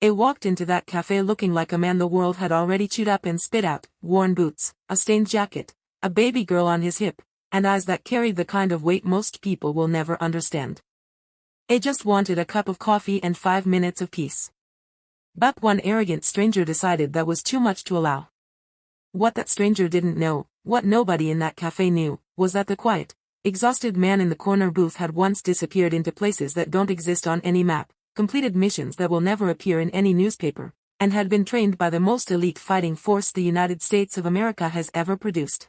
He walked into that cafe looking like a man the world had already chewed up and spit out, worn boots, a stained jacket, a baby girl on his hip, and eyes that carried the kind of weight most people will never understand. He just wanted a cup of coffee and 5 minutes of peace. But one arrogant stranger decided that was too much to allow. What that stranger didn't know, what nobody in that cafe knew, was that the quiet, exhausted man in the corner booth had once disappeared into places that don't exist on any map, completed missions that will never appear in any newspaper, and had been trained by the most elite fighting force the United States of America has ever produced.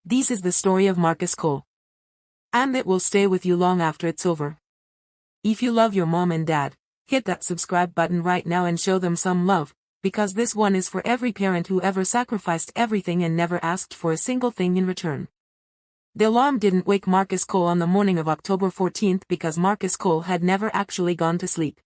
This is the story of Marcus Cole. And it will stay with you long after it's over. If you love your mom and dad, hit that subscribe button right now and show them some love, because this one is for every parent who ever sacrificed everything and never asked for a single thing in return. The alarm didn't wake Marcus Cole on the morning of October 14th because Marcus Cole had never actually gone to sleep.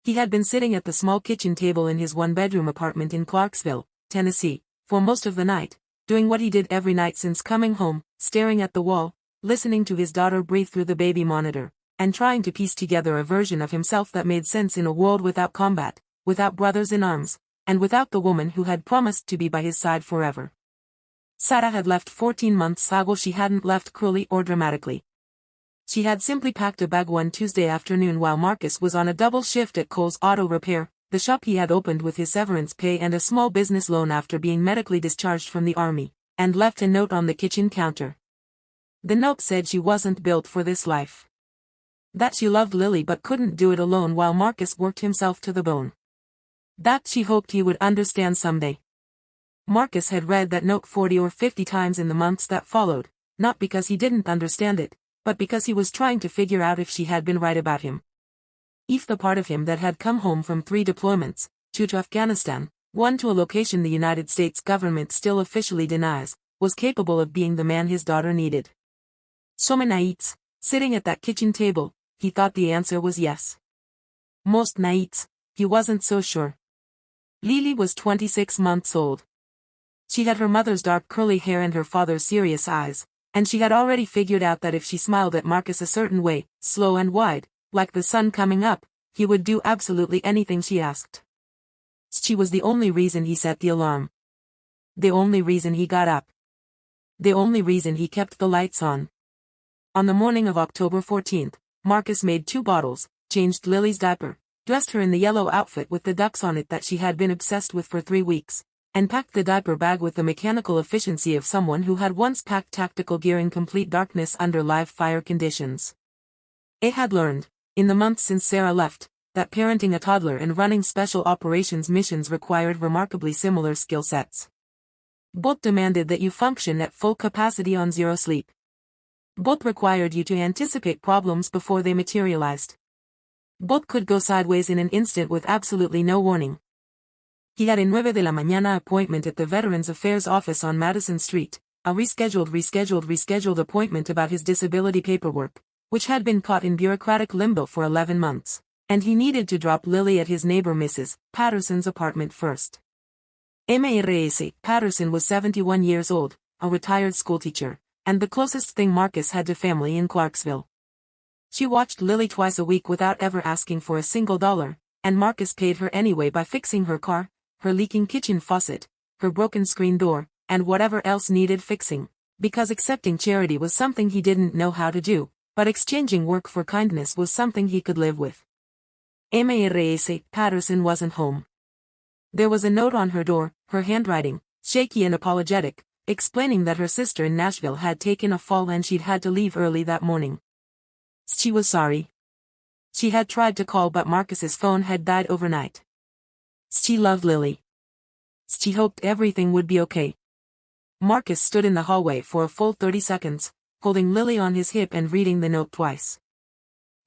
He had been sitting at the small kitchen table in his one-bedroom apartment in Clarksville, Tennessee, for most of the night, doing what he did every night since coming home, staring at the wall, listening to his daughter breathe through the baby monitor, and trying to piece together a version of himself that made sense in a world without combat, without brothers in arms, and without the woman who had promised to be by his side forever. Sarah had left 14 months ago. She hadn't left cruelly or dramatically. She had simply packed a bag one Tuesday afternoon while Marcus was on a double shift at Cole's Auto Repair, the shop he had opened with his severance pay and a small business loan after being medically discharged from the army, and left a note on the kitchen counter. The note said she wasn't built for this life. That she loved Lily but couldn't do it alone while Marcus worked himself to the bone. That she hoped he would understand someday. Marcus had read that note 40 or 50 times in the months that followed, not because he didn't understand it, but because he was trying to figure out if she had been right about him. If the part of him that had come home from 3 deployments, 2 to Afghanistan, 1 to a location the United States government still officially denies, was capable of being the man his daughter needed. So many nights, sitting at that kitchen table, he thought the answer was yes. Most nights, he wasn't so sure. Lily was 26 months old. She had her mother's dark curly hair and her father's serious eyes, and she had already figured out that if she smiled at Marcus a certain way, slow and wide, like the sun coming up, he would do absolutely anything she asked. She was the only reason he set the alarm. The only reason he got up. The only reason he kept the lights on. On the morning of October 14th, Marcus made 2 bottles, changed Lily's diaper, dressed her in the yellow outfit with the ducks on it that she had been obsessed with for 3 weeks, and packed the diaper bag with the mechanical efficiency of someone who had once packed tactical gear in complete darkness under live fire conditions. He had learned, in the months since Sarah left, that parenting a toddler and running special operations missions required remarkably similar skill sets. Both demanded that you function at full capacity on 0 sleep. Both required you to anticipate problems before they materialized. Both could go sideways in an instant with absolutely no warning. He had a 9 de la mañana appointment at the Veterans Affairs office on Madison Street, a rescheduled appointment about his disability paperwork, which had been caught in bureaucratic limbo for 11 months, and he needed to drop Lily at his neighbor Mrs. Patterson's apartment first. Mrs. Patterson was 71 years old, a retired schoolteacher, and the closest thing Marcus had to family in Clarksville. She watched Lily twice a week without ever asking for a single dollar, and Marcus paid her anyway by fixing her car, her leaking kitchen faucet, her broken screen door, and whatever else needed fixing, because accepting charity was something he didn't know how to do, but exchanging work for kindness was something he could live with. Mrs. Patterson wasn't home. There was a note on her door, her handwriting, shaky and apologetic, explaining that her sister in Nashville had taken a fall and she'd had to leave early that morning. She was sorry. She had tried to call but Marcus's phone had died overnight. She loved Lily. She hoped everything would be okay. Marcus stood in the hallway for a full 30 seconds, holding Lily on his hip and reading the note twice.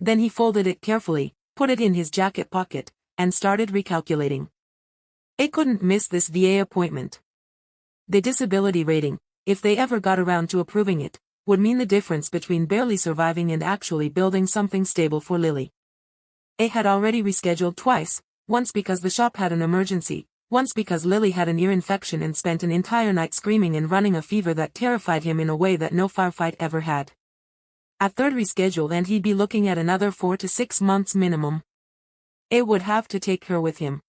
Then he folded it carefully, put it in his jacket pocket, and started recalculating. He couldn't miss this VA appointment. The disability rating, if they ever got around to approving it, would mean the difference between barely surviving and actually building something stable for Lily. He had already rescheduled twice, once because the shop had an emergency, once because Lily had an ear infection and spent an entire night screaming and running a fever that terrified him in a way that no firefight ever had. A third reschedule and he'd be looking at another 4 to 6 months minimum. It would have to take her with him.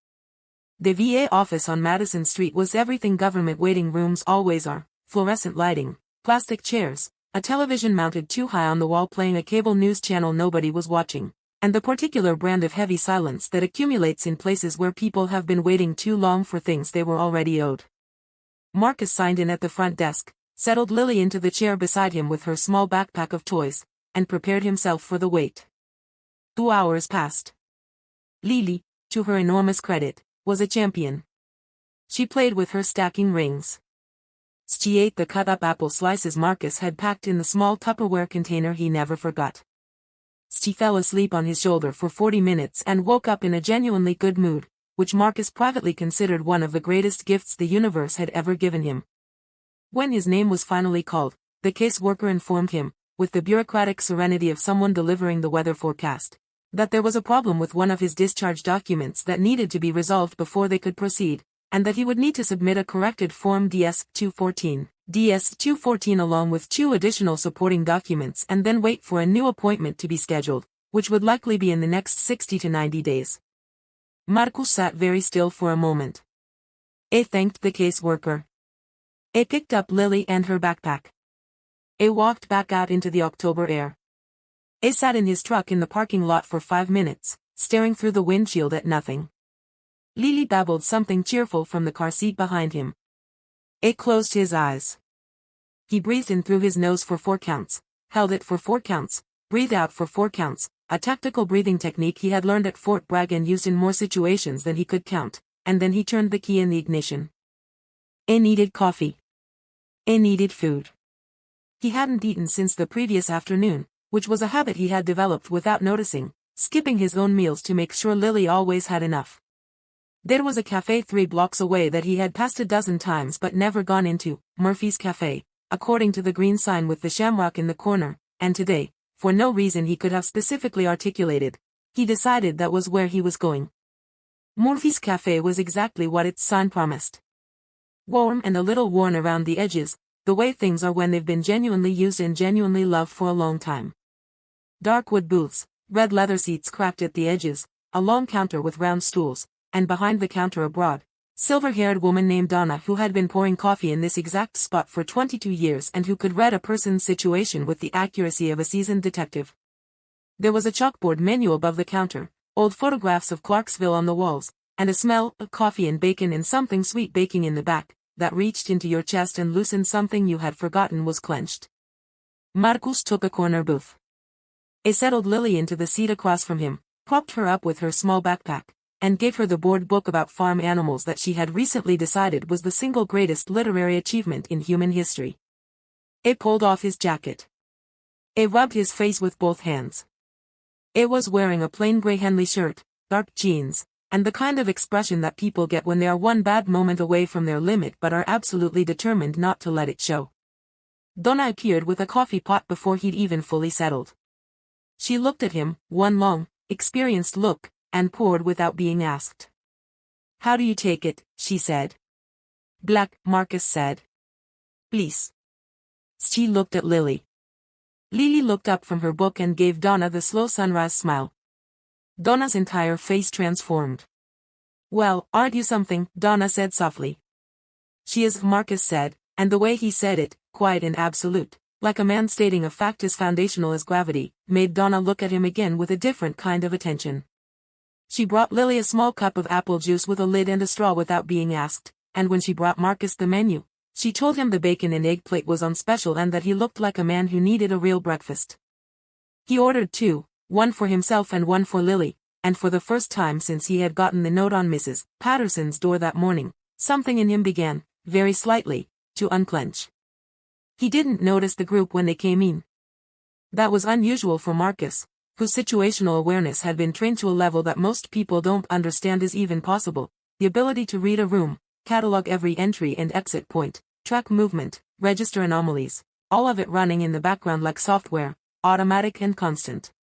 The VA office on Madison Street was everything government waiting rooms always are: fluorescent lighting, plastic chairs, a television mounted too high on the wall playing a cable news channel nobody was watching, and the particular brand of heavy silence that accumulates in places where people have been waiting too long for things they were already owed. Marcus signed in at the front desk, settled Lily into the chair beside him with her small backpack of toys, and prepared himself for the wait. 2 hours passed. Lily, to her enormous credit, was a champion. She played with her stacking rings. She ate the cut-up apple slices Marcus had packed in the small Tupperware container he never forgot. She fell asleep on his shoulder for 40 minutes and woke up in a genuinely good mood, which Marcus privately considered one of the greatest gifts the universe had ever given him. When his name was finally called, the caseworker informed him, with the bureaucratic serenity of someone delivering the weather forecast, that there was a problem with one of his discharge documents that needed to be resolved before they could proceed, and that he would need to submit a corrected Form DS-214, DS-214 along with 2 additional supporting documents and then wait for a new appointment to be scheduled, which would likely be in the next 60 to 90 days. Marcus sat very still for a moment. He thanked the caseworker. He picked up Lily and her backpack. He walked back out into the October air. He sat in his truck in the parking lot for 5 minutes, staring through the windshield at nothing. Lily babbled something cheerful from the car seat behind him. He closed his eyes. He breathed in through his nose for 4 counts, held it for 4 counts, breathed out for 4 counts, a tactical breathing technique he had learned at Fort Bragg and used in more situations than he could count, and then he turned the key in the ignition. He needed coffee. He needed food. He hadn't eaten since the previous afternoon, which was a habit he had developed without noticing, skipping his own meals to make sure Lily always had enough. There was a cafe 3 blocks away that he had passed a dozen times but never gone into, Murphy's Café, according to the green sign with the shamrock in the corner, and today, for no reason he could have specifically articulated, he decided that was where he was going. Murphy's Café was exactly what its sign promised. Warm and a little worn around the edges, the way things are when they've been genuinely used and genuinely loved for a long time. Dark wood booths, red leather seats cracked at the edges, a long counter with round stools, and behind the counter a broad, silver-haired woman named Donna who had been pouring coffee in this exact spot for 22 years and who could read a person's situation with the accuracy of a seasoned detective. There was a chalkboard menu above the counter, old photographs of Clarksville on the walls, and a smell of coffee and bacon and something sweet baking in the back, that reached into your chest and loosened something you had forgotten was clenched. Marcus took a corner booth. He settled Lily into the seat across from him, propped her up with her small backpack, and gave her the board book about farm animals that she had recently decided was the single greatest literary achievement in human history. He pulled off his jacket. He rubbed his face with both hands. He was wearing a plain gray Henley shirt, dark jeans, and the kind of expression that people get when they are one bad moment away from their limit but are absolutely determined not to let it show. Donna appeared with a coffee pot before he'd even fully settled. She looked at him, one long, experienced look, and poured without being asked. "How do you take it?" she said. "Black," Marcus said. "Please." She looked at Lily. Lily looked up from her book and gave Donna the slow sunrise smile. Donna's entire face transformed. "Well, aren't you something?" Donna said softly. "She is," Marcus said, and the way he said it, quiet and absolute, like a man stating a fact as foundational as gravity, made Donna look at him again with a different kind of attention. She brought Lily a small cup of apple juice with a lid and a straw without being asked, and when she brought Marcus the menu, she told him the bacon and egg plate was on special and that he looked like a man who needed a real breakfast. He ordered 2, one for himself and one for Lily, and for the first time since he had gotten the note on Mrs. Patterson's door that morning, something in him began, very slightly, to unclench. He didn't notice the group when they came in. That was unusual for Marcus, whose situational awareness had been trained to a level that most people don't understand is even possible, the ability to read a room, catalog every entry and exit point, track movement, register anomalies, all of it running in the background like software, automatic and constant.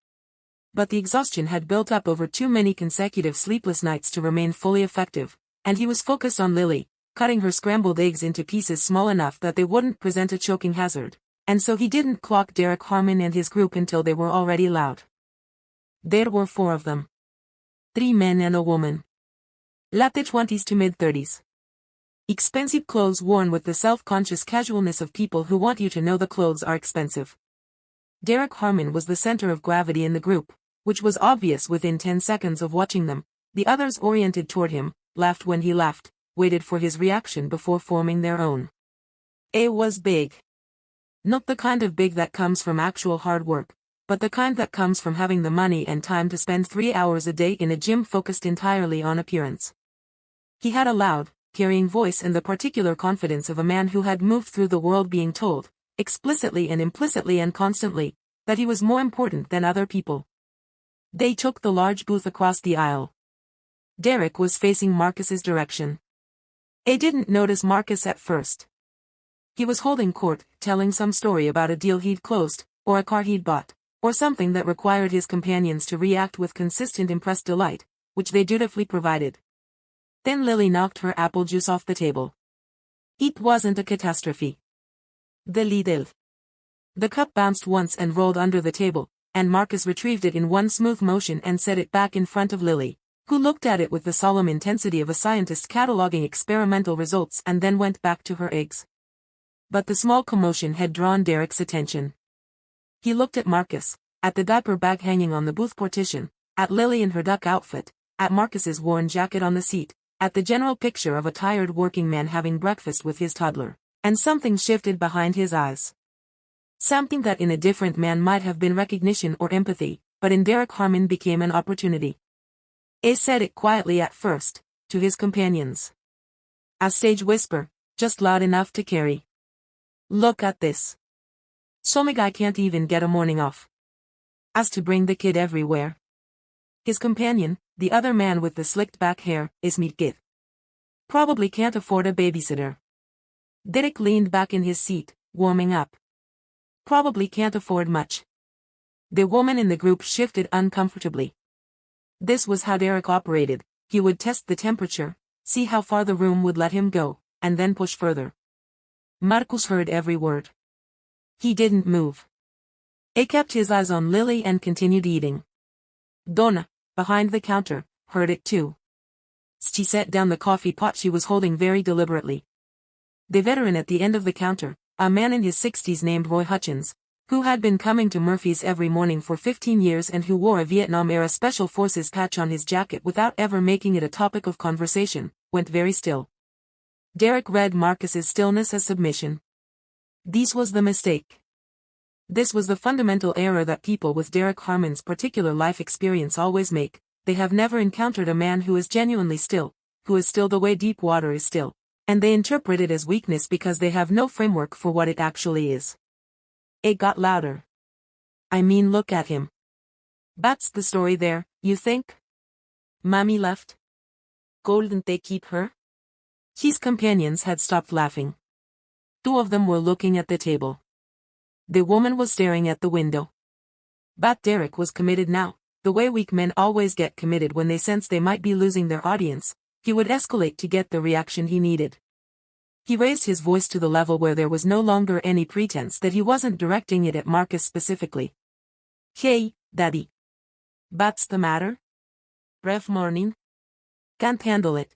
But the exhaustion had built up over too many consecutive sleepless nights to remain fully effective, and he was focused on Lily, cutting her scrambled eggs into pieces small enough that they wouldn't present a choking hazard, and so he didn't clock Derek Harmon and his group until they were already loud. There were 4 of them. 3 men and a woman. Late 20s to mid-30s. Expensive clothes worn with the self-conscious casualness of people who want you to know the clothes are expensive. Derek Harmon was the center of gravity in the group, which was obvious within 10 seconds of watching them. The others oriented toward him, laughed when he laughed, waited for his reaction before forming their own. It was big. Not the kind of big that comes from actual hard work, but the kind that comes from having the money and time to spend 3 hours a day in a gym focused entirely on appearance. He had a loud, carrying voice and the particular confidence of a man who had moved through the world being told, explicitly and implicitly and constantly, that he was more important than other people. They took the large booth across the aisle. Derek was facing Marcus's direction. I didn't notice Marcus at first. He was holding court, telling some story about a deal he'd closed, or a car he'd bought, or something that required his companions to react with consistent impressed delight, which they dutifully provided. Then Lily knocked her apple juice off the table. It wasn't a catastrophe. The Lidl. The cup bounced once and rolled under the table, and Marcus retrieved it in one smooth motion and set it back in front of Lily, who looked at it with the solemn intensity of a scientist cataloging experimental results and then went back to her eggs. But the small commotion had drawn Derek's attention. He looked at Marcus, at the diaper bag hanging on the booth partition, at Lily in her duck outfit, at Marcus's worn jacket on the seat, at the general picture of a tired working man having breakfast with his toddler, and something shifted behind his eyes. Something that in a different man might have been recognition or empathy, but in Derek Harmon became an opportunity. He said it quietly at first, to his companions. A sage whisper, just loud enough to carry. Look at this. Some guy can't even get a morning off. As to bring the kid everywhere. His companion, the other man with the slicked back hair, is me kid. Probably can't afford a babysitter. Derek leaned back in his seat, warming up. Probably can't afford much. The woman in the group shifted uncomfortably. This was how Derek operated. He would test the temperature, see how far the room would let him go, and then push further. Marcus heard every word. He didn't move. He kept his eyes on Lily and continued eating. Donna, behind the counter, heard it too. She set down the coffee pot she was holding very deliberately. The veteran at the end of the counter, a man in his 60s named Roy Hutchins, who had been coming to Murphy's every morning for 15 years and who wore a Vietnam-era Special Forces patch on his jacket without ever making it a topic of conversation, went very still. Derek read Marcus's stillness as submission. This was the mistake. This was the fundamental error that people with Derek Harmon's particular life experience always make. They have never encountered a man who is genuinely still, who is still the way deep water is still, and they interpret it as weakness because they have no framework for what it actually is. It got louder. I mean, look at him. That's the story there, you think? Mommy left? Couldn't they keep her? His companions had stopped laughing. 2 of them were looking at the table. The woman was staring at the window. But Derek was committed now, the way weak men always get committed when they sense they might be losing their audience. He would escalate to get the reaction he needed. He raised his voice to the level where there was no longer any pretense that he wasn't directing it at Marcus specifically. Hey, Daddy. What's the matter? Rough morning? Can't handle it.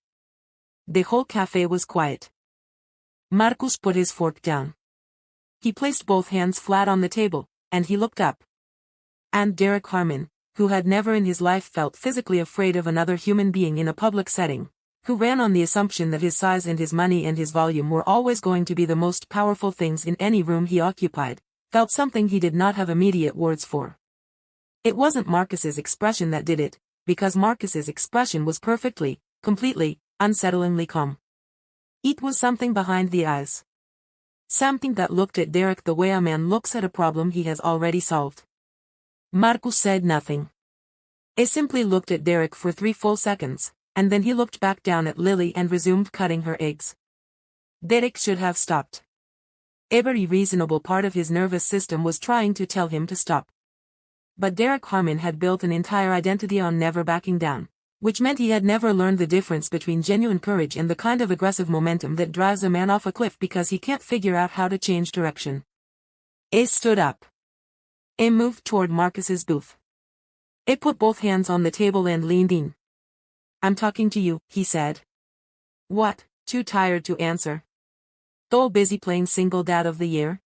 The whole cafe was quiet. Marcus put his fork down. He placed both hands flat on the table, and he looked up. And Derek Harmon, who had never in his life felt physically afraid of another human being in a public setting, who ran on the assumption that his size and his money and his volume were always going to be the most powerful things in any room he occupied, felt something he did not have immediate words for. It wasn't Marcus's expression that did it, because Marcus's expression was perfectly, completely, unsettlingly calm. It was something behind the eyes. Something that looked at Derek the way a man looks at a problem he has already solved. Marcus said nothing. He simply looked at Derek for 3 full seconds, and then he looked back down at Lily and resumed cutting her eggs. Derek should have stopped. Every reasonable part of his nervous system was trying to tell him to stop. But Derek Harmon had built an entire identity on never backing down, which meant he had never learned the difference between genuine courage and the kind of aggressive momentum that drives a man off a cliff because he can't figure out how to change direction. He stood up. He moved toward Marcus's booth. He put both hands on the table and leaned in, I'm talking to you, he said. What? Too tired to answer. So busy playing single dad of the year?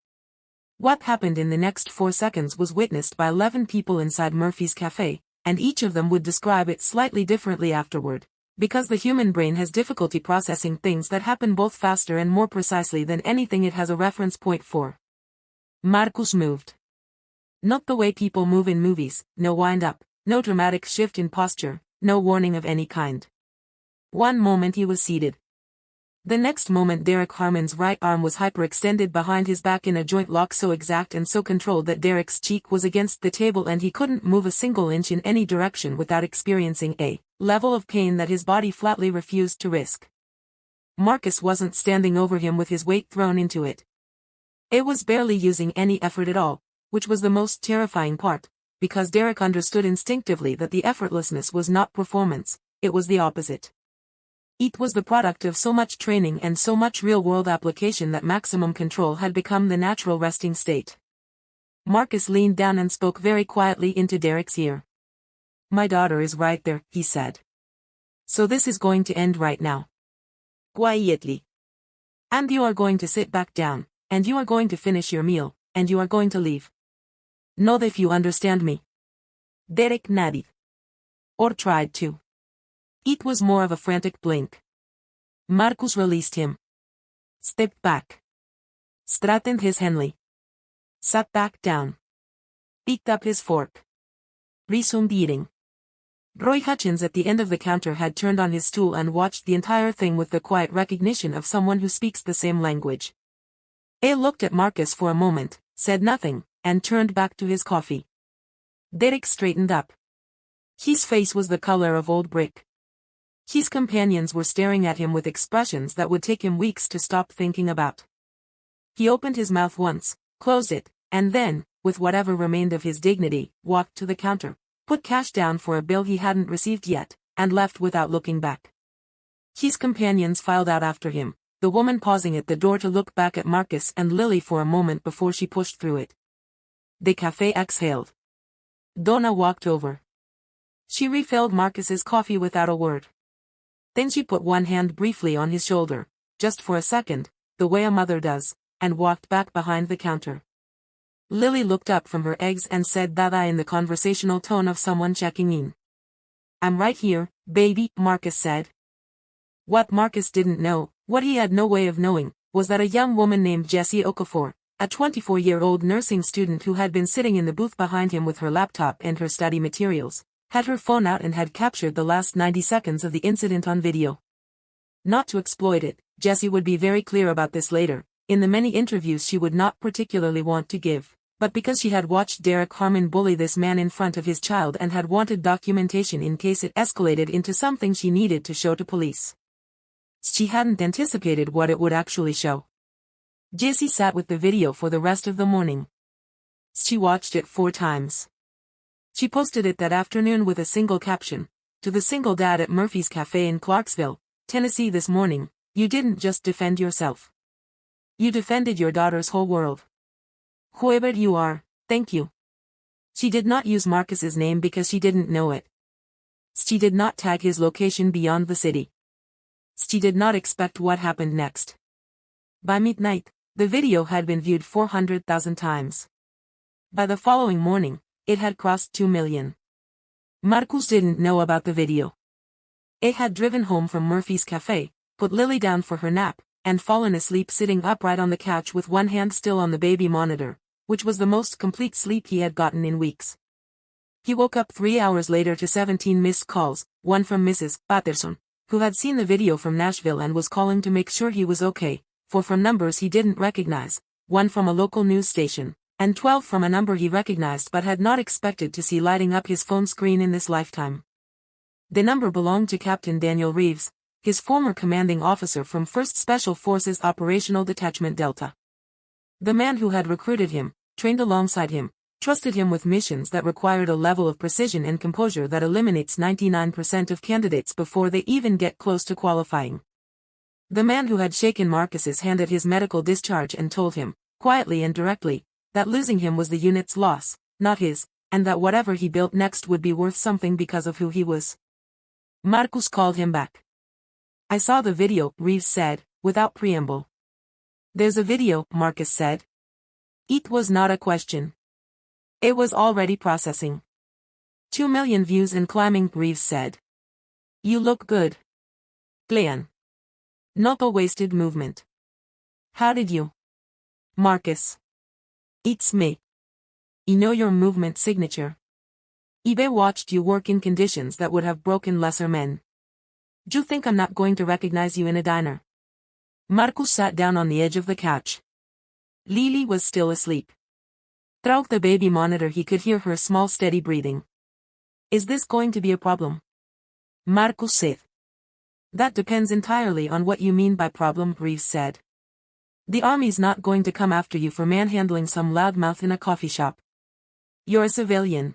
What happened in the next 4 seconds was witnessed by 11 people inside Murphy's Café, and each of them would describe it slightly differently afterward. Because the human brain has difficulty processing things that happen both faster and more precisely than anything it has a reference point for. Marcus moved. Not the way people move in movies, no wind-up, no dramatic shift in posture, no warning of any kind. One moment he was seated. The next moment Derek Harmon's right arm was hyperextended behind his back in a joint lock so exact and so controlled that Derek's cheek was against the table and he couldn't move a single inch in any direction without experiencing a level of pain that his body flatly refused to risk. Marcus wasn't standing over him with his weight thrown into it. It was barely using any effort at all, which was the most terrifying part, because Derek understood instinctively that the effortlessness was not performance, it was the opposite. It was the product of so much training and so much real-world application that maximum control had become the natural resting state. Marcus leaned down and spoke very quietly into Derek's ear. My daughter is right there, he said. So this is going to end right now. Quietly. And you are going to sit back down, and you are going to finish your meal, and you are going to leave. Know if you understand me. Derek nodded. Or tried to. It was more of a frantic blink. Marcus released him. Stepped back. Straightened his Henley. Sat back down. Picked up his fork. Resumed eating. Roy Hutchins at the end of the counter had turned on his stool and watched the entire thing with the quiet recognition of someone who speaks the same language. A looked at Marcus for a moment, said nothing, and turned back to his coffee. Derek straightened up. His face was the color of old brick. His companions were staring at him with expressions that would take him weeks to stop thinking about. He opened his mouth once, closed it, and then, with whatever remained of his dignity, walked to the counter, put cash down for a bill he hadn't received yet, and left without looking back. His companions filed out after him, the woman pausing at the door to look back at Marcus and Lily for a moment before she pushed through it. The café exhaled. Donna walked over. She refilled Marcus's coffee without a word. Then she put one hand briefly on his shoulder, just for a second, the way a mother does, and walked back behind the counter. Lily looked up from her eggs and said Dada in the conversational tone of someone checking in. I'm right here, baby, Marcus said. What Marcus didn't know, what he had no way of knowing, was that a young woman named Jessie Okafor, a 24-year-old nursing student who had been sitting in the booth behind him with her laptop and her study materials, had her phone out and had captured the last 90 seconds of the incident on video. Not to exploit it, Jessie would be very clear about this later, in the many interviews she would not particularly want to give, but because she had watched Derek Harmon bully this man in front of his child and had wanted documentation in case it escalated into something she needed to show to police. She hadn't anticipated what it would actually show. Jessie sat with the video for the rest of the morning. She watched it 4 times. She posted it that afternoon with a single caption, to the single dad at Murphy's Café in Clarksville, Tennessee this morning, you didn't just defend yourself. You defended your daughter's whole world. Whoever you are, thank you. She did not use Marcus's name because she didn't know it. She did not tag his location beyond the city. She did not expect what happened next. By midnight, the video had been viewed 400,000 times. By the following morning, it had crossed 2 million. Marcus didn't know about the video. It had driven home from Murphy's Café, put Lily down for her nap, and fallen asleep sitting upright on the couch with one hand still on the baby monitor, which was the most complete sleep he had gotten in weeks. He woke up 3 hours later to 17 missed calls, one from Mrs. Patterson, who had seen the video from Nashville and was calling to make sure he was okay, 4 from numbers he didn't recognize, 1 from a local news station, and 12 from a number he recognized but had not expected to see lighting up his phone screen in this lifetime. The number belonged to Captain Daniel Reeves, his former commanding officer from 1st Special Forces Operational Detachment Delta. The man who had recruited him, trained alongside him, trusted him with missions that required a level of precision and composure that eliminates 99% of candidates before they even get close to qualifying. The man who had shaken Marcus's hand at his medical discharge and told him, quietly and directly, that losing him was the unit's loss, not his, and that whatever he built next would be worth something because of who he was. Marcus called him back. I saw the video, Reeves said, without preamble. There's a video, Marcus said. It was not a question. It was already processing. 2 million views and climbing, Reeves said. You look good. Glenn. Not a wasted movement. How did you? Marcus. It's me. I know your movement signature. eBay watched you work in conditions that would have broken lesser men. Do you think I'm not going to recognize you in a diner? Marcus sat down on the edge of the couch. Lily was still asleep. Through the baby monitor he could hear her small steady breathing. Is this going to be a problem? Marcus said. That depends entirely on what you mean by problem, Reeves said. The army's not going to come after you for manhandling some loudmouth in a coffee shop. You're a civilian.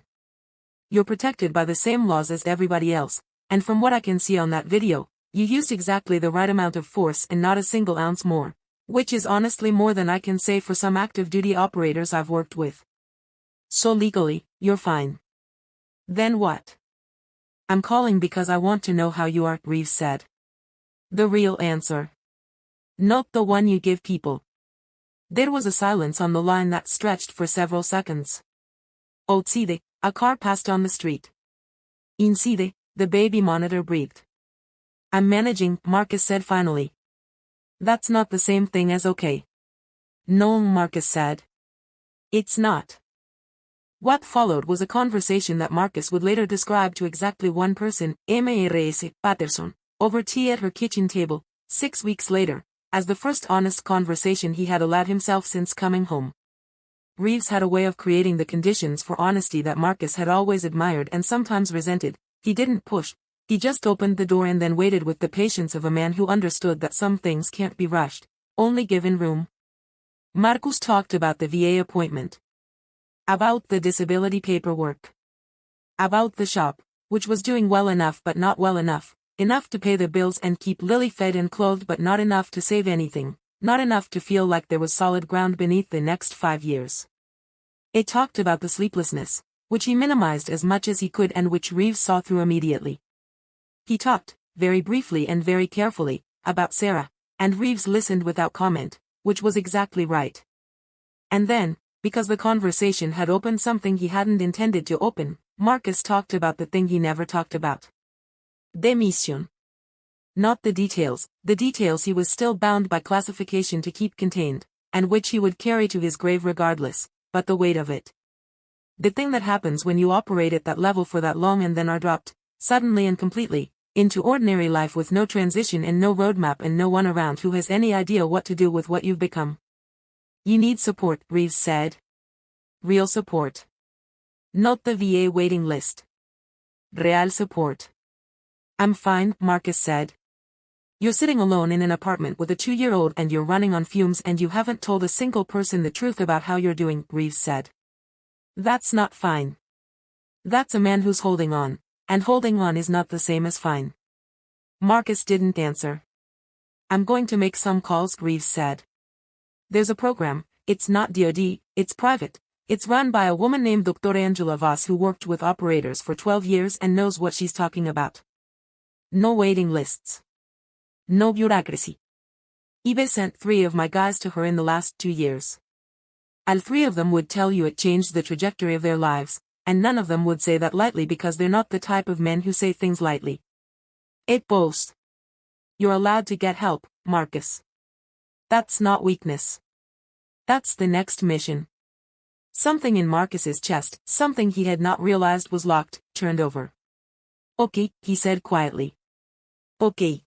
You're protected by the same laws as everybody else, and from what I can see on that video, you used exactly the right amount of force and not a single ounce more, which is honestly more than I can say for some active duty operators I've worked with. So legally, you're fine. Then what? I'm calling because I want to know how you are, Reeves said. The real answer. Not the one you give people. There was a silence on the line that stretched for several seconds. Outside, a car passed on the street. Inside, the baby monitor breathed. I'm managing, Marcus said finally. That's not the same thing as okay. No, Marcus said. It's not. What followed was a conversation that Marcus would later describe to exactly one person, Mrs. Patterson, over tea at her kitchen table, 6 weeks later, as the first honest conversation he had allowed himself since coming home. Reeves had a way of creating the conditions for honesty that Marcus had always admired and sometimes resented. He didn't push, he just opened the door and then waited with the patience of a man who understood that some things can't be rushed, only given room. Marcus talked about the VA appointment. About the disability paperwork. About the shop, which was doing well enough but not well enough to pay the bills and keep Lily fed and clothed but not enough to save anything, not enough to feel like there was solid ground beneath the next 5 years. It talked about the sleeplessness, which he minimized as much as he could and which Reeves saw through immediately. He talked, very briefly and very carefully, about Sarah, and Reeves listened without comment, which was exactly right. And then, because the conversation had opened something he hadn't intended to open, Marcus talked about the thing he never talked about. Demission. Not the details he was still bound by classification to keep contained, and which he would carry to his grave regardless, but the weight of it. The thing that happens when you operate at that level for that long and then are dropped, suddenly and completely, into ordinary life with no transition and no roadmap and no one around who has any idea what to do with what you've become. You need support, Reeves said. Real support. Not the VA waiting list. Real support. I'm fine, Marcus said. You're sitting alone in an apartment with a 2-year-old and you're running on fumes and you haven't told a single person the truth about how you're doing, Reeves said. That's not fine. That's a man who's holding on, and holding on is not the same as fine. Marcus didn't answer. I'm going to make some calls, Reeves said. There's a program, it's not DoD, it's private. It's run by a woman named Dr. Angela Voss who worked with operators for 12 years and knows what she's talking about. No waiting lists. No bureaucracy. eBay sent 3 of my guys to her in the last 2 years. All 3 of them would tell you it changed the trajectory of their lives, and none of them would say that lightly because they're not the type of men who say things lightly. It boasts. You're allowed to get help, Marcus. That's not weakness. That's the next mission. Something in Marcus's chest, something he had not realized was locked, turned over. Okay, he said quietly. Okay.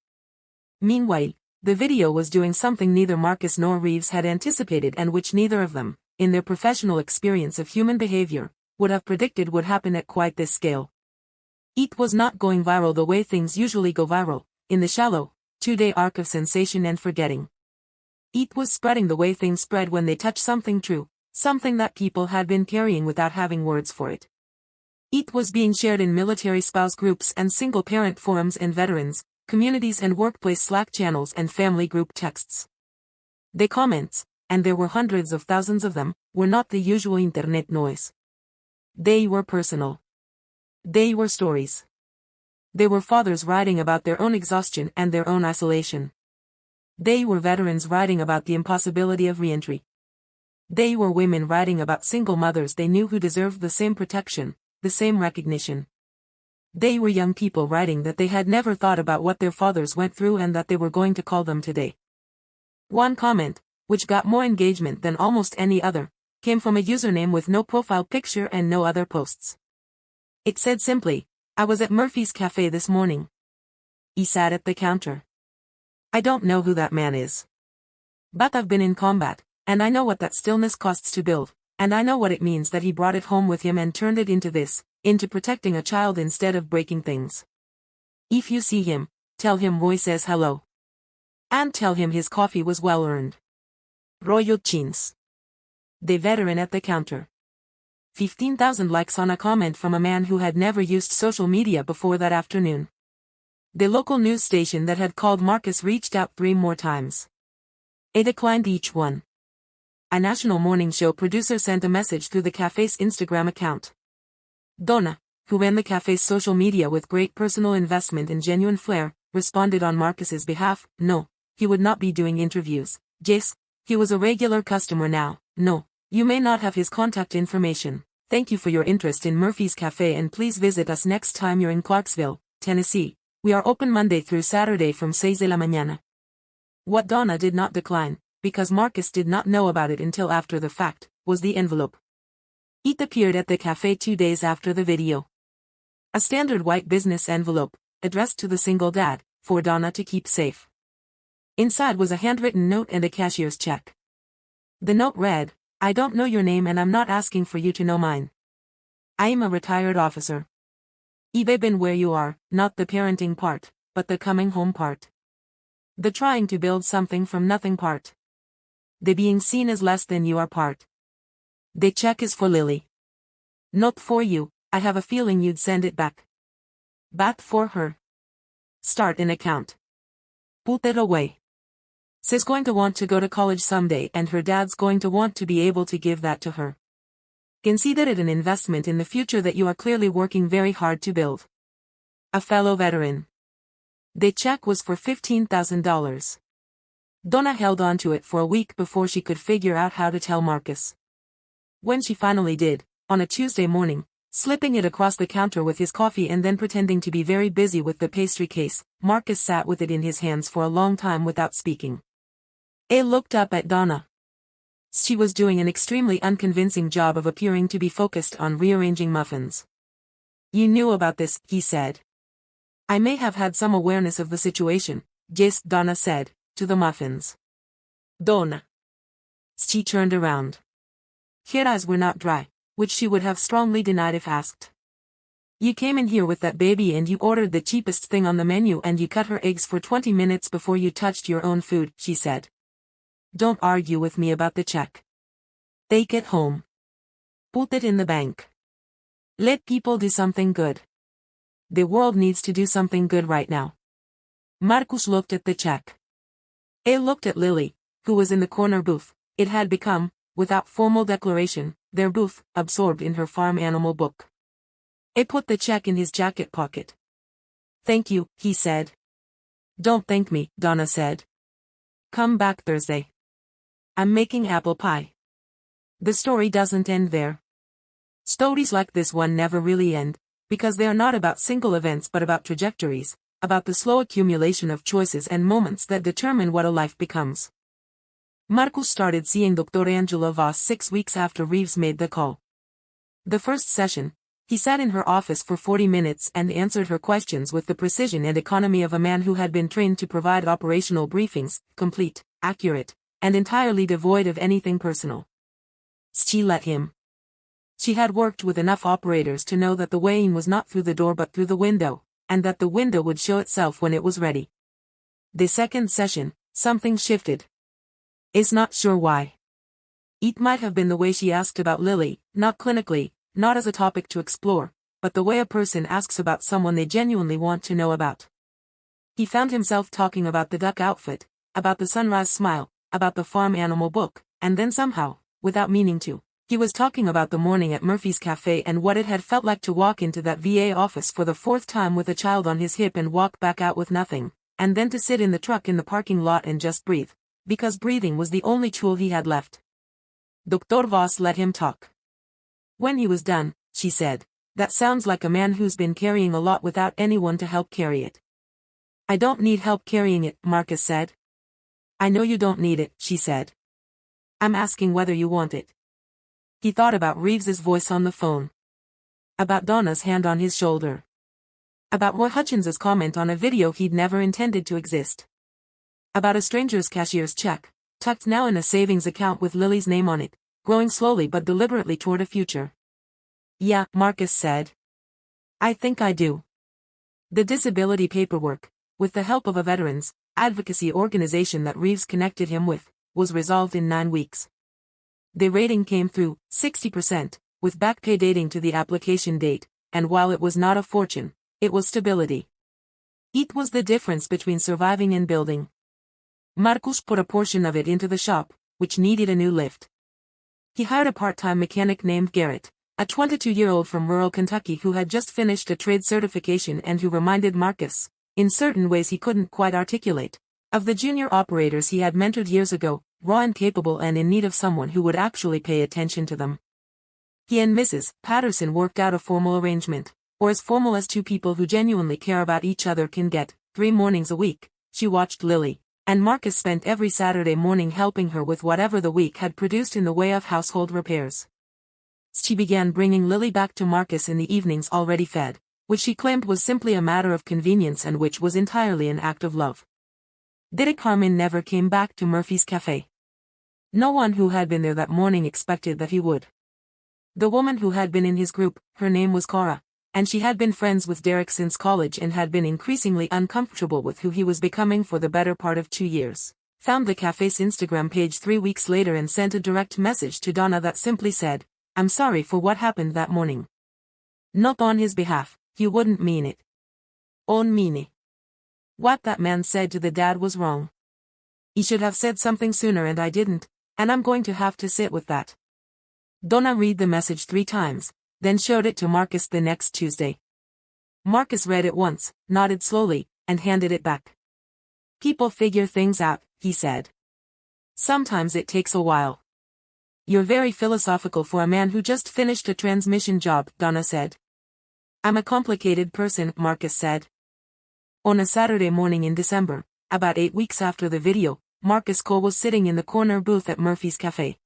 Meanwhile, the video was doing something neither Marcus nor Reeves had anticipated and which neither of them, in their professional experience of human behavior, would have predicted would happen at quite this scale. It was not going viral the way things usually go viral, in the shallow, 2-day arc of sensation and forgetting. It was spreading the way things spread when they touch something true, something that people had been carrying without having words for it. It was being shared in military spouse groups and single-parent forums and veterans, communities and workplace Slack channels and family group texts. The comments, and there were hundreds of thousands of them, were not the usual internet noise. They were personal. They were stories. They were fathers writing about their own exhaustion and their own isolation. They were veterans writing about the impossibility of re-entry. They were women writing about single mothers they knew who deserved the same protection, the same recognition. They were young people writing that they had never thought about what their fathers went through and that they were going to call them today. One comment, which got more engagement than almost any other, came from a username with no profile picture and no other posts. It said simply, "I was at Murphy's Café this morning. He sat at the counter. I don't know who that man is. But I've been in combat, and I know what that stillness costs to build, and I know what it means that he brought it home with him and turned it into this, into protecting a child instead of breaking things. If you see him, tell him Roy says hello. And tell him his coffee was well earned. Roy Chins." The veteran at the counter. 15,000 likes on a comment from a man who had never used social media before that afternoon. The local news station that had called Marcus reached out 3 more times. He declined each one. A national morning show producer sent a message through the cafe's Instagram account. Donna, who ran the cafe's social media with great personal investment and genuine flair, responded on Marcus's behalf, "No, he would not be doing interviews. Yes, he was a regular customer now. No, you may not have his contact information. Thank you for your interest in Murphy's Café and please visit us next time you're in Clarksville, Tennessee. We are open Monday through Saturday from 6 de la mañana." What Donna did not decline, because Marcus did not know about it until after the fact, was the envelope. It appeared at the café 2 days after the video. A standard white business envelope, addressed to the single dad, for Donna to keep safe. Inside was a handwritten note and a cashier's check. The note read, "I don't know your name and I'm not asking for you to know mine. I am a retired officer. I've been where you are, not the parenting part, but the coming home part. The trying to build something from nothing part. The being seen as less than you are part. The check is for Lily. Not for you, I have a feeling you'd send it back. Back for her. Start an account. Put it away. She's going to want to go to college someday and her dad's going to want to be able to give that to her. Consider it an investment in the future that you are clearly working very hard to build. A fellow veteran." The check was for $15,000. Donna held on to it for a week before she could figure out how to tell Marcus. When she finally did, on a Tuesday morning, slipping it across the counter with his coffee and then pretending to be very busy with the pastry case, Marcus sat with it in his hands for a long time without speaking. He looked up at Donna. She was doing an extremely unconvincing job of appearing to be focused on rearranging muffins. "You knew about this," he said. "I may have had some awareness of the situation," yes, Donna said, to the muffins. "Donna." She turned around. Her eyes were not dry, which she would have strongly denied if asked. "You came in here with that baby and you ordered the cheapest thing on the menu and you cut her eggs for 20 minutes before you touched your own food," she said. "Don't argue with me about the check. Take it home. Put it in the bank. Let people do something good. The world needs to do something good right now." Marcus looked at the check. He looked at Lily, who was in the corner booth. It had become, without formal declaration, their booth, absorbed in her farm animal book. He put the check in his jacket pocket. "Thank you," he said. "Don't thank me," Donna said. "Come back Thursday. I'm making apple pie." The story doesn't end there. Stories like this one never really end, because they are not about single events but about trajectories, about the slow accumulation of choices and moments that determine what a life becomes. Marcus started seeing Dr. Angela Voss 6 weeks after Reeves made the call. The first session, he sat in her office for 40 minutes and answered her questions with the precision and economy of a man who had been trained to provide operational briefings, complete, accurate, and entirely devoid of anything personal. She let him. She had worked with enough operators to know that the way in was not through the door but through the window, and that the window would show itself when it was ready. The second session, something shifted. Is not sure why. It might have been the way she asked about Lily, not clinically, not as a topic to explore, but the way a person asks about someone they genuinely want to know about. He found himself talking about the duck outfit, about the sunrise smile, about the farm animal book, and then somehow, without meaning to, He was talking about the morning at Murphy's Café and what it had felt like to walk into that VA office for the fourth time with a child on his hip and walk back out with nothing, and then to sit in the truck in the parking lot and just breathe, because breathing was the only tool he had left. Dr. Voss let him talk. When he was done, she said, "That sounds like a man who's been carrying a lot without anyone to help carry it." "I don't need help carrying it," Marcus said. "I know you don't need it," she said. "I'm asking whether you want it." He thought about Reeves's voice on the phone. About Donna's hand on his shoulder. About Roy Hutchins's comment on a video he'd never intended to exist. About a stranger's cashier's check, tucked now in a savings account with Lily's name on it, growing slowly but deliberately toward a future. "Yeah," Marcus said. "I think I do." The disability paperwork, with the help of a veterans advocacy organization that Reeves connected him with, was resolved in 9 weeks. The rating came through, 60%, with back pay dating to the application date, and while it was not a fortune, it was stability. It was the difference between surviving and building. Marcus put a portion of it into the shop, which needed a new lift. He hired a part-time mechanic named Garrett, a 22-year-old from rural Kentucky who had just finished a trade certification and who reminded Marcus, in certain ways he couldn't quite articulate, of the junior operators he had mentored years ago, raw and capable and in need of someone who would actually pay attention to them. He and Mrs. Patterson worked out a formal arrangement, or as formal as two people who genuinely care about each other can get. 3 mornings a week, she watched Lily, and Marcus spent every Saturday morning helping her with whatever the week had produced in the way of household repairs. She began bringing Lily back to Marcus in the evenings already fed, which she claimed was simply a matter of convenience and which was entirely an act of love. Diddy Carmen never came back to Murphy's Café. No one who had been there that morning expected that he would. The woman who had been in his group, her name was Cora, and she had been friends with Derek since college and had been increasingly uncomfortable with who he was becoming for the better part of 2 years, found the cafe's Instagram page 3 weeks later and sent a direct message to Donna that simply said, "I'm sorry for what happened that morning." Not on his behalf, he wouldn't mean it. On me. What that man said to the dad was wrong. He should have said something sooner and I didn't, and I'm going to have to sit with that. Donna read the message 3 times, then showed it to Marcus the next Tuesday. Marcus read it once, nodded slowly, and handed it back. "People figure things out," he said. "Sometimes it takes a while." "You're very philosophical for a man who just finished a transmission job," Donna said. "I'm a complicated person," Marcus said. On a Saturday morning in December, about 8 weeks after the video, Marcus Cole was sitting in the corner booth at Murphy's Café.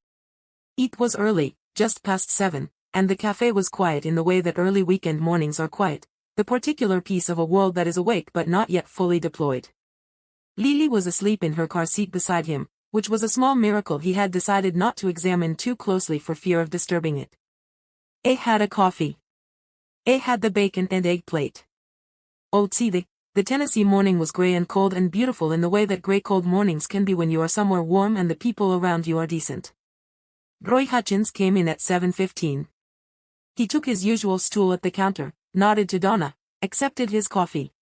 It was early, just past 7, and the cafe was quiet in the way that early weekend mornings are quiet, the particular piece of a world that is awake but not yet fully deployed. Lily was asleep in her car seat beside him, which was a small miracle he had decided not to examine too closely for fear of disturbing it. A had a coffee. A had the bacon and egg plate. Oh, see, the Tennessee morning was gray and cold and beautiful in the way that gray cold mornings can be when you are somewhere warm and the people around you are decent. Roy Hutchins came in at 7:15. He took his usual stool at the counter, nodded to Donna, accepted his coffee.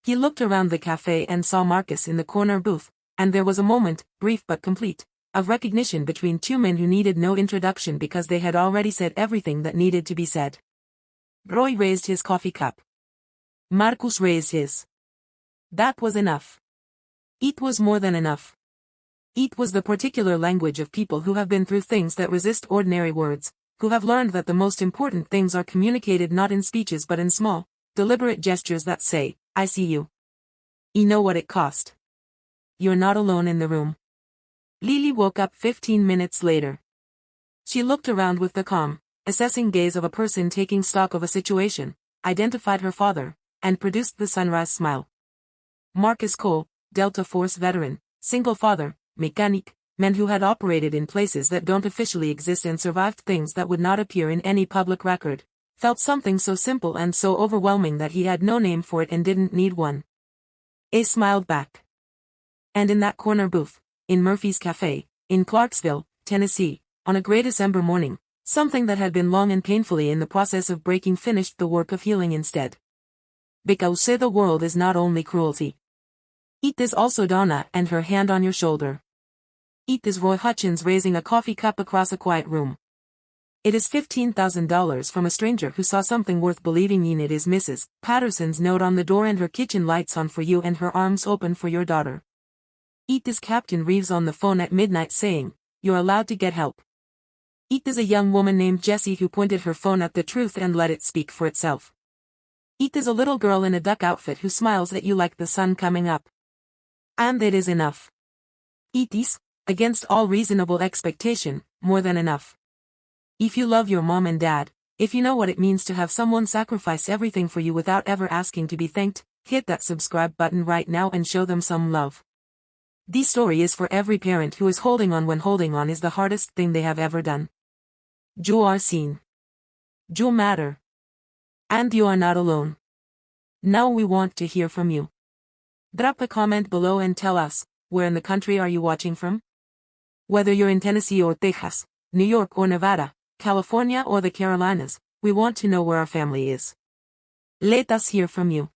He looked around the cafe and saw Marcus in the corner booth, and there was a moment, brief but complete, of recognition between two men who needed no introduction because they had already said everything that needed to be said. Roy raised his coffee cup. Marcus raised his. That was enough. It was more than enough. It was the particular language of people who have been through things that resist ordinary words, who have learned that the most important things are communicated not in speeches but in small, deliberate gestures that say, "I see you. You know what it cost. You're not alone in the room." Lily woke up 15 minutes later. She looked around with the calm, assessing gaze of a person taking stock of a situation, identified her father, and produced the sunrise smile. Marcus Cole, Delta Force veteran, single father, mechanic, men who had operated in places that don't officially exist and survived things that would not appear in any public record, felt something so simple and so overwhelming that he had no name for it and didn't need one. A smiled back. And in that corner booth, in Murphy's Café, in Clarksville, Tennessee, on a gray December morning, something that had been long and painfully in the process of breaking finished the work of healing instead. Because the world is not only cruelty. It is also Donna and her hand on your shoulder. It is Roy Hutchins raising a coffee cup across a quiet room. It is $15,000 from a stranger who saw something worth believing in. It is Mrs. Patterson's note on the door and her kitchen lights on for you and her arms open for your daughter. It is Captain Reeves on the phone at midnight saying, "You're allowed to get help." It is a young woman named Jessie who pointed her phone at the truth and let it speak for itself. It is a little girl in a duck outfit who smiles at you like the sun coming up. And it is enough. It is, against all reasonable expectation, more than enough. If you love your mom and dad, if you know what it means to have someone sacrifice everything for you without ever asking to be thanked, hit that subscribe button right now and show them some love. This story is for every parent who is holding on when holding on is the hardest thing they have ever done. You are seen. You matter. And you are not alone. Now we want to hear from you. Drop a comment below and tell us, where in the country are you watching from? Whether you're in Tennessee or Texas, New York or Nevada, California or the Carolinas, we want to know where our family is. Let us hear from you.